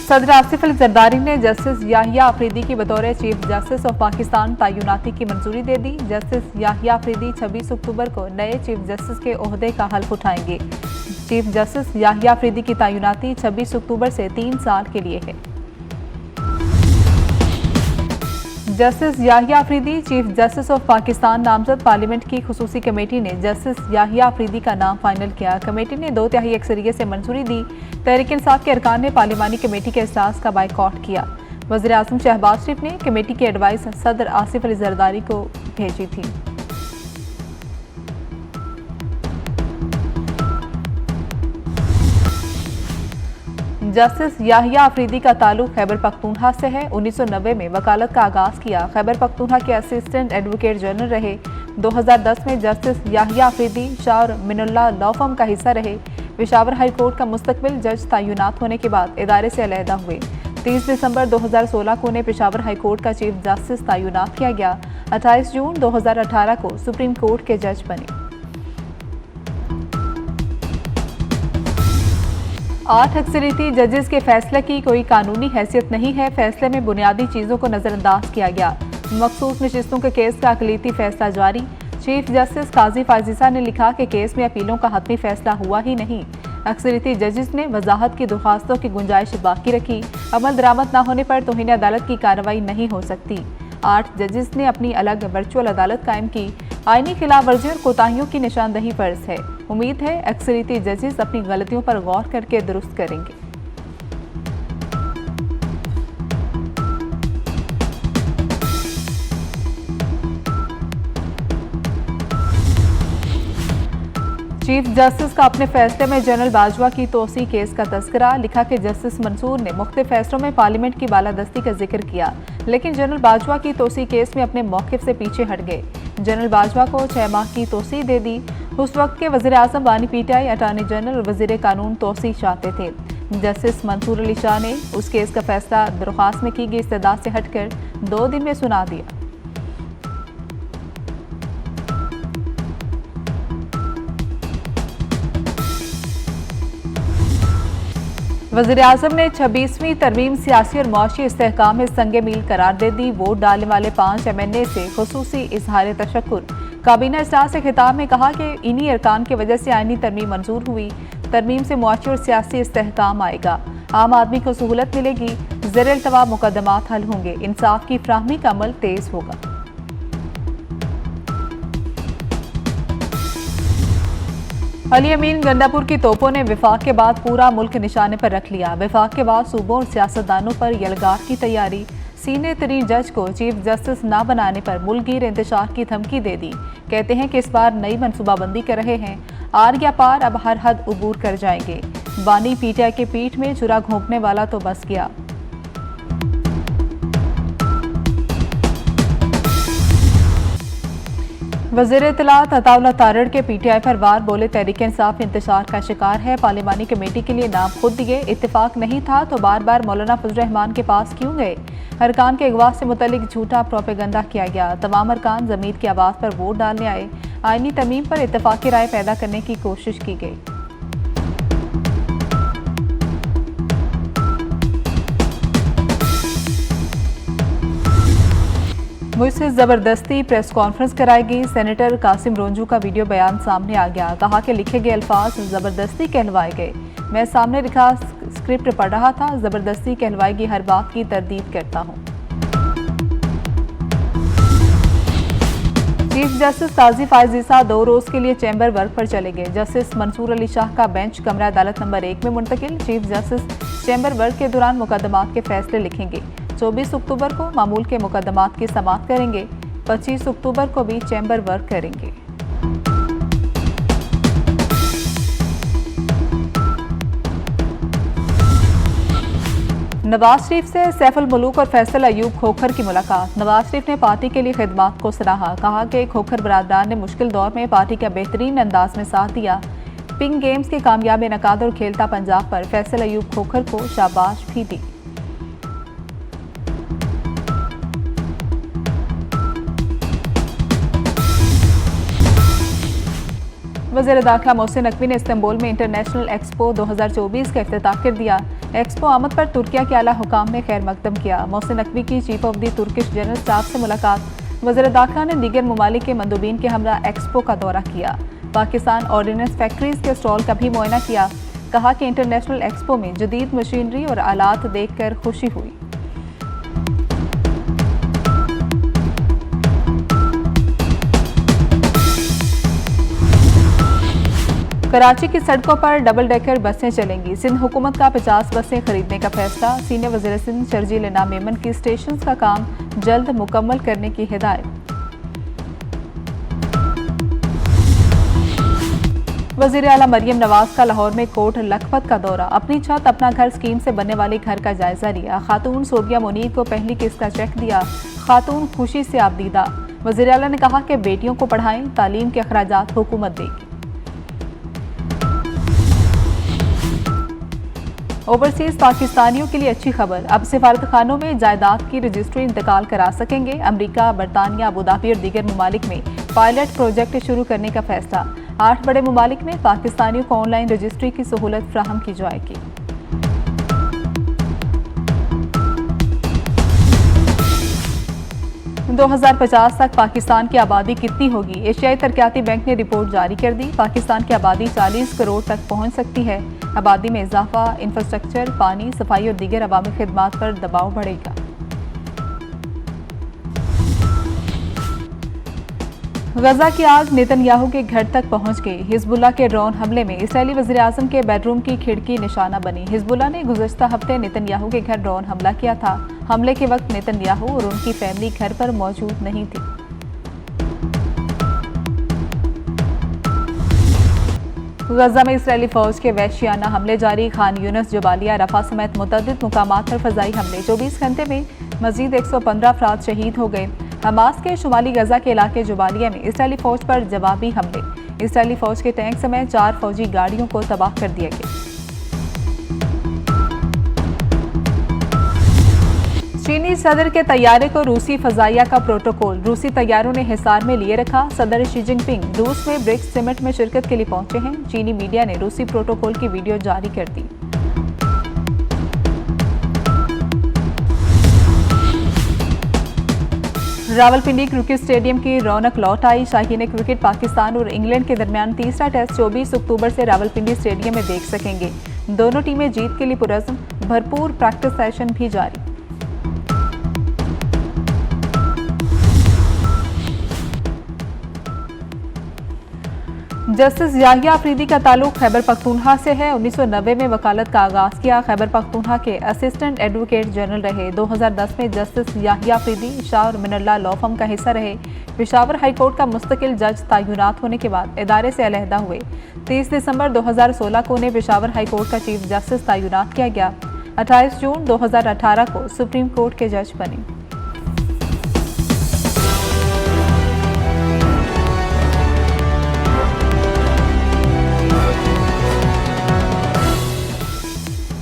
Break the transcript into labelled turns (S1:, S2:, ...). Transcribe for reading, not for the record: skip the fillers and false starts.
S1: सदर आसिफ अली जरदारी ने जस्टिस याहिया अफरीदी की बतौर चीफ जस्टिस ऑफ पाकिस्तान तैनाती की मंजूरी दे दी। जस्टिस याहिया अफरीदी 26 अक्टूबर को नए चीफ जस्टिस के ओहदे का हल्फ उठाएंगे। चीफ जस्टिस याहिया अफरीदी की तैनाती 26 अक्टूबर से 3 साल के लिए है। Justice Yahya Afridi chief justice of Pakistan नामजद पार्लियामेंट की खुसूसी कमेटी ने जस्टिस याहिया अफरीदी का नाम फाइनल किया। कमेटी ने 2/3 अक्सरियत से मंजूरी दी। तहरीक इंसाफ के अरकान ने पार्लिमानी कमेटी के इजलास का बाइकॉट किया। वज़ीर आज़म शहबाज शरीफ ने कमेटी की एडवाइस सदर आसिफ अली जरदारी को भेजी थी। जस्टिस याहिया अफरीदी का ताल्लुक खैबर पख्तूनख्वा से है। 1990 में वकालत का आगाज किया। खैबर पख्तूनख्वा के असिस्टेंट एडवोकेट जनरल रहे। 2010 में जस्टिस याहिया अफरीदी शाह और मिनुल्लाह लॉ फर्म का हिस्सा रहे। पेशावर हाई कोर्ट का मुस्तकबिल जज तैनात होने के बाद इदारे से अलहदा हुए। 30 दिसंबर 2016 को उन्हें पेशावर हाई कोर्ट का चीफ जस्टिस तैनात किया गया। 28 जून 2018 को सुप्रीम कोर्ट के जज बने। 8 अक्सरियती जजेस के फैसले की कोई कानूनी हैसियत नहीं है। फैसले में बुनियादी चीज़ों को नज़रअंदाज किया गया। मखसूस नशिस्तों के केस का अक़लीती फैसला जारी। चीफ जस्टिस काजी फाजिसा ने लिखा कि केस में अपीलों का हतमी फैसला हुआ ही नहीं। अक्सरियती जजेस ने वजाहत की दरख्वास्तों की गुंजाइश बाकी रखी। अमल दरामद न होने पर तौहीन अदालत की कार्रवाई नहीं हो सकती। 8 जजेस ने अपनी अलग वर्चुअल अदालत कायम की। आईनी खिलाफ वर्जी और कोताहियों की निशानदही फर्ज है। उम्मीद है अक्सरियती जजेस अपनी गलतियों पर गौर करके दुरुस्त करेंगे। चीफ जस्टिस का अपने फैसले में जनरल बाजवा की तोसी केस का तस्करा। लिखा कि जस्टिस मंसूर ने मुख्तलिफ फैसलों में पार्लियामेंट की बालादस्ती का जिक्र किया, लेकिन जनरल बाजवा की तोसी केस में अपने मौक़िफ़ से पीछे हट गए। जनरल बाजवा को 6 माह की तोसी दे दी। उस वक्त के वज़ीर आज़म बानी पीटीआई, अटॉर्नी जनरल और वज़ीर कानून तोसी चाहते थे। जस्टिस मंसूर अली शाह ने उस केस का फैसला दरख्वास्त में की गई इस्तदा से हटकर 2 दिन में सुना दिया। वज़ीर आज़म ने 26वीं तरमीम सियासी और मुआशी इस्तेहकाम में संगे मील करार दे दी। वोट डालने वाले 5 MNA से खुसूसी इजहार तशक्कुर। काबीना इजलास से खिताब में कहा कि इन्हीं अरकान की वजह से आईनी तरमीम मंजूर हुई। तरमीम से मुआशी और सियासी इस्तेहकाम आएगा। आम आदमी को सहूलत मिलेगी। ज़ेर-ए-इल्तवा मुकदमात हल होंगे। इंसाफ की फ्राहमी का अमल तेज होगा। अली अमीन गंडापुर की तोपों ने विफाक के बाद पूरा मुल्क निशाने पर रख लिया। विफाक के बाद सूबों और सियासतदानों पर यलगार की तैयारी। सीनियर तरीन जज को चीफ जस्टिस न बनाने पर मुल्कगीर इंतशार की धमकी दे दी। कहते हैं कि इस बार नई मनसूबाबंदी कर रहे हैं। आर या पार अब हर हद उबूर कर जाएंगे। बानी पीटीआई के पीठ में चुरा घोंपने वाला तो बस गया। वज़ीर इत्तलात अताउल्लाह तारड़ के पीटीआई पर वार बोले तहरीक इंसाफ इंतशार का शिकार है। पार्लिमानी कमेटी के लिए नाम खुद दिए। इत्तेफाक नहीं था तो बार बार मौलाना फजल रहमान के पास क्यों गए। अरकान के अगवा से मुतल्लिक झूठा प्रोपेगंडा किया गया। तमाम अरकान ज़मीर की आवाज़ पर वोट डालने आए। आईनी तरमीम पर इत्तेफाकी राय पैदा करने की कोशिश की गई। मुझसे ज़बरदस्ती प्रेस कॉन्फ्रेंस कराएगी। सेनेटर कासिम रोंजू का वीडियो बयान सामने आ गया। कहा कि लिखे गए अल्फाज ज़बरदस्ती कहलवाए गए। मैं सामने लिखा स्क्रिप्ट पढ़ रहा था। ज़बरदस्ती कहलवाई गई हर बात की तरदीद करता हूँ। चीफ जस्टिस काजी फाजिसा 2 रोज़ के लिए चैम्बर वर्क पर चले गए। जस्टिस मंसूर अली शाह का बेंच कमरा अदालत नंबर 1 में मुंतकिल। चीफ जस्टिस चैम्बर वर्क के दौरान मुकदमात के फैसले लिखेंगे। 24 अक्टूबर को मामूल के मुकदमात की समाअत करेंगे। 25 अक्टूबर को भी चैम्बर वर्क करेंगे। नवाज शरीफ से सैफ अल मुलूक और फैसल अयूब खोखर की मुलाकात। नवाज शरीफ ने पार्टी के लिए खिदमात को सराहा। कहा कि खोखर बरादरान ने मुश्किल दौर में पार्टी का बेहतरीन अंदाज में साथ दिया। पिंक गेम्स के कामयाब इनेकाद और खेलता पंजाब पर फैसल अयूब खोखर को शाबाश भी दी। वज़ीर दाखिला मोहसिन नकवी ने इस्तांबुल में इंटरनेशनल एक्सपो 2024 का इफ्तिताह कर दिया। एक्सपो आमद पर तुर्किया के आला हुकाम ने खैर मकदम किया। मोहसिन नकवी की chief of the Turkish general staff से मुलाकात। वज़ीर दाखिला ने दीगर ममालिक के मंदूबीन के हमरा एक्सपो का दौरा किया। पाकिस्तान ऑर्डिनेंस फैक्ट्रीज के स्टॉल का भी मुआयना किया। कहा कि इंटरनेशनल एक्सपो में जदीद मशीनरी और आलात देखकर खुशी हुई। कराची की सड़कों पर डबल डेकर बसें चलेंगी। सिंध हुकूमत का 50 बसें खरीदने का फैसला। सीनियर वज़ीर सिंध शर्जील इनाम मेमन की स्टेशन का काम जल्द मुकम्मल करने की हिदायत। वज़ीर आला मरियम नवाज का लाहौर में कोट लखपत का दौरा। अपनी छत अपना घर स्कीम से बनने वाले घर का जायजा लिया। खातून सोबिया मुनीर को पहली किस्त का चेक दिया। खातून खुशी से आबदीदा। वज़ीर आला ने कहा कि बेटियों को पढ़ाएं, तालीम के अखराजात हुकूमत देगी। ओवरसीज पाकिस्तानियों के लिए अच्छी खबर। अब सिफारत खानों में जायदाद की रजिस्ट्री इंतकाल करा सकेंगे। अमरीका, बरतानिया, अबूधाबी और दीगर ममालिक में पायलट प्रोजेक्ट शुरू करने का फैसला। 8 बड़े ममालिक में पाकिस्तानियों को ऑनलाइन रजिस्ट्री की सहूलत फ्राहम की जाएगी। सन 2050 तक पाकिस्तान की आबादी कितनी होगी? एशियाई तरक्याती बैंक ने रिपोर्ट जारी कर दी। पाकिस्तान की आबादी 40 करोड़ तक पहुंच सकती है। आबादी में इजाफा, इंफ्रास्ट्रक्चर, पानी, सफाई और दीगर अवामी खिदमात पर दबाव बढ़ेगा। गजा की आग नेतन्याहू के घर तक पहुंच गई। हिजबुल्लाह के ड्रोन हमले में इस्राएली वज़ीर आज़म के बेडरूम की खिड़की निशाना बनी। हिजबुल्लाह ने गुज़श्ता हफ्ते नेतन्याहू के घर ड्रोन हमला किया था। हमले के वक्त नेतन्याहू और उनकी फैमिली घर पर मौजूद नहीं थी। गजा में इस्राएली फौज के वहशियाना हमले जारी। खान यूनिस, जबालिया, रफा समेत मुतअद्दिद मुकामात पर फजाई हमले। 24 घंटे में मजीद 115 अफराद शहीद हो गए। हमास के शुमाली गजा के इलाके जबालिया में इस्राएली फौज पर जवाबी हमले। इस्राएली फौज के टैंक समेत 4 फौजी गाड़ियों को तबाह कर दिया गया। चीनी सदर के तैयारे को रूसी फजाइया का प्रोटोकॉल। रूसी तैयारों ने हिसार में लिए रखा। सदर शी जिनपिंग रूस में ब्रिक्स समिट में शिरकत के लिए पहुंचे हैं। चीनी मीडिया ने रूसी प्रोटोकॉल की वीडियो जारी कर दी। रावलपिंडी क्रिकेट स्टेडियम की रौनक लौट आई। शाहीन क्रिकेट पाकिस्तान और इंग्लैंड के दरमियान तीसरा टेस्ट 24 अक्टूबर से रावलपिंडी स्टेडियम में देख सकेंगे। दोनों टीमें जीत के लिए पुरज़्म। भरपूर प्रैक्टिस सेशन भी जारी। जस्टिस याहिया अफरीदी का ताल्लुक खैबर पख्तूनख्वा से है। 1990 में वकालत का आगाज किया। खैबर पख्तूनख्वा के असिस्टेंट एडवोकेट जनरल रहे। 2010 में जस्टिस याहिया अफरीदी शाह और मिनल्ला लॉ फर्म का हिस्सा रहे। पेशावर हाई कोर्ट का मुस्तकिल जज तैनात होने के बाद इदारे से अलहदा हुए। 30 दिसंबर 2016 को उन्हें पेशावर हाई कोर्ट का चीफ जस्टिस तैनात किया गया। 28 जून 2018 को सुप्रीम कोर्ट के जज बने।